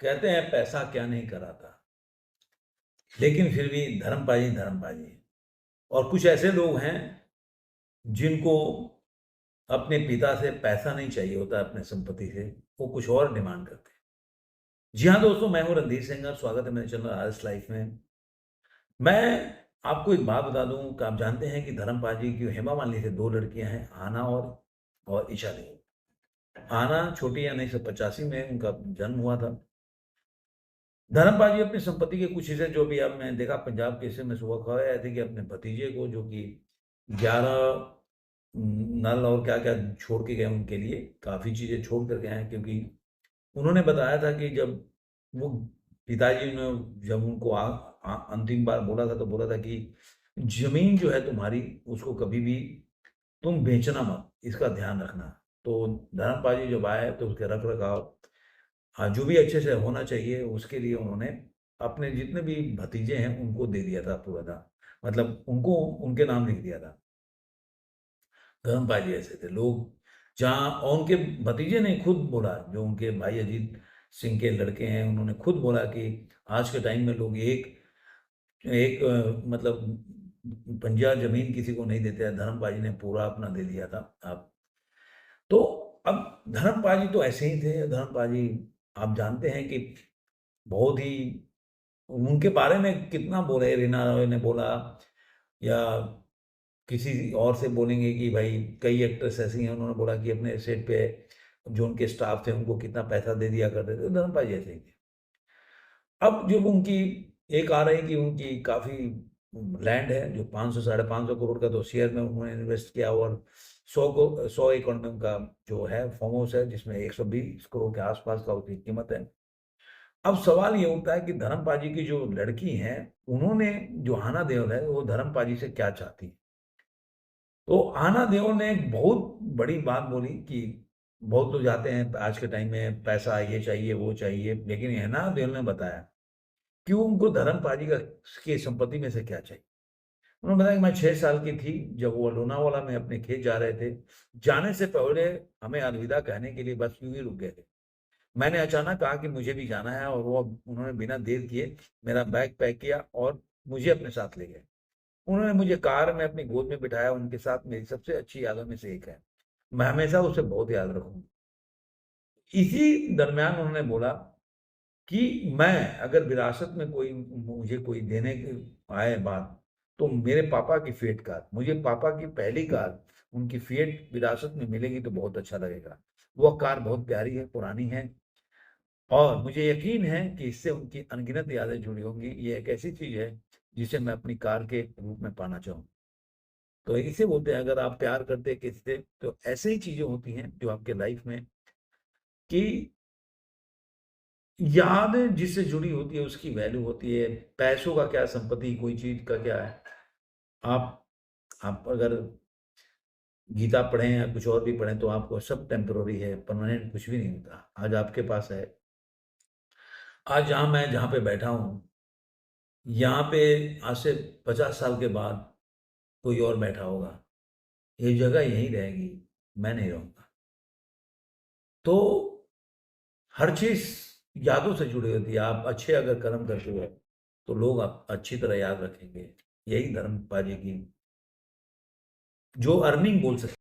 कहते हैं पैसा क्या नहीं कराता, लेकिन फिर भी धर्मपाजी धर्मपाजी है। और कुछ ऐसे लोग हैं जिनको अपने पिता से पैसा नहीं चाहिए होता, अपने संपत्ति से वो कुछ और डिमांड करते हैं। जी हाँ दोस्तों, मैं हूँ रणधीर सिंह और स्वागत है मेरे चैनल आरएस लाइफ में। मैं आपको एक बात बता दूं कि आप जानते हैं कि धर्मपाजी की हेमा मालिनी से दो लड़कियां हैं, आना और ईशा देवी। आना छोटी या 1985 में उनका जन्म हुआ था। धर्मपाजी अपनी संपत्ति के कुछ हिस्से, जो भी आपने देखा पंजाब केसरी में सुबह खबर आए थे कि अपने भतीजे को, जो कि 11 नल और क्या क्या छोड़ के गए, उनके लिए काफ़ी चीज़ें छोड़ कर गए हैं। क्योंकि उन्होंने बताया था कि जब वो पिताजी ने जब उनको अंतिम बार बोला था, तो बोला था कि ज़मीन जो है तुम्हारी, उसको कभी भी तुम बेचना मत, इसका ध्यान रखना। तो धर्मपाल जी जब आए तो उसके रख रखाव, हाँ, जो भी अच्छे से होना चाहिए उसके लिए उन्होंने अपने जितने भी भतीजे हैं उनको दे दिया था पूरा था, मतलब उनको उनके नाम लिख दिया था। धर्मपाल जी ऐसे थे लोग, जहाँ और उनके भतीजे ने खुद बोला, जो उनके भाई अजीत सिंह के लड़के हैं, उन्होंने खुद बोला कि आज के टाइम में लोग एक एक मतलब पंजा जमीन किसी को नहीं देते हैं। धर्मपाल जी ने पूरा अपना दे दिया था। आप तो अब धर्मपाल जी तो ऐसे ही थे। धर्मपाल जी आप जानते हैं कि बहुत ही, उनके बारे में कितना बोले, रीना रॉय ने बोला या किसी और से बोलेंगे कि भाई कई एक्ट्रेस ऐसी हैं, उन्होंने बोला कि अपने सेट पे जो उनके स्टाफ थे उनको कितना पैसा दे दिया करते थे। धर्मपाल जी ऐसे ही थे। अब जब उनकी एक आ रही कि उनकी काफ़ी लैंड है, जो 500 साढ़े 500 करोड़ का तो शेयर में उन्होंने इन्वेस्ट किया, और 100 एकड़ में उनका जो है फार्म हाउस है, जिसमें 120 करोड़ के आसपास का उसकी कीमत है। अब सवाल ये उठता है कि धर्मपाजी की जो लड़की हैं, उन्होंने, जो आना देओल है, वो धर्मपाजी से क्या चाहती है। तो आना देओल ने एक बहुत बड़ी बात बोली कि बहुत लोग जाते हैं आज के टाइम में, पैसा ये चाहिए वो चाहिए, लेकिन आना देओल ने बताया कि उनको धर्मपाजी का की संपत्ति में से क्या चाहिए। उन्होंने बताया कि मैं 6 साल की थी जब वो लोनावाला में अपने खेत जा रहे थे। जाने से पहले हमें अलविदा कहने के लिए बस यूँ ही रुक गए थे। मैंने अचानक कहा कि मुझे भी जाना है, और वो उन्होंने बिना देर किए मेरा बैग पैक किया और मुझे अपने साथ ले गए। उन्होंने मुझे कार में अपनी गोद में बिठाया। उनके साथ मेरी सबसे अच्छी यादों में से एक है। मैं हमेशा उसे बहुत याद रखूँगी। इसी दरमियान उन्होंने बोला कि मैं अगर विरासत में कोई मुझे कोई देने की आए बात, तो मेरे पापा की फिएट कार, मुझे पापा की पहली कार उनकी फिएट विरासत में मिलेगी तो बहुत अच्छा लगेगा। वो कार बहुत प्यारी है, पुरानी है, और मुझे यकीन है कि इससे उनकी अनगिनत यादें जुड़ी होंगी। ये एक ऐसी चीज़ है जिसे मैं अपनी कार के रूप में पाना चाहूँ। तो इसे बोलते हैं, अगर आप प्यार करते हैं किसी से, तो ऐसे ही चीज़ें होती हैं जो आपके लाइफ में, कि याद जिससे जुड़ी होती है उसकी वैल्यू होती है। पैसों का क्या, संपत्ति कोई चीज़ का क्या है। आप आप अगर गीता पढ़ें या कुछ और भी पढ़ें तो आपको सब टेम्पररी है, परमानेंट कुछ भी नहीं होता। आज आपके पास है, आज जहाँ पे बैठा हूँ, यहाँ पे आज से 50 साल के बाद कोई और बैठा होगा। ये जगह यहीं रहेगी, मैं नहीं रहूँगा। तो हर चीज़ यादों से जुड़ी होती है। आप अच्छे अगर कर्म करते हो तो लोग आप अच्छी तरह याद रखेंगे। यही धर्मपाल जी की जो अर्निंग बोल सकते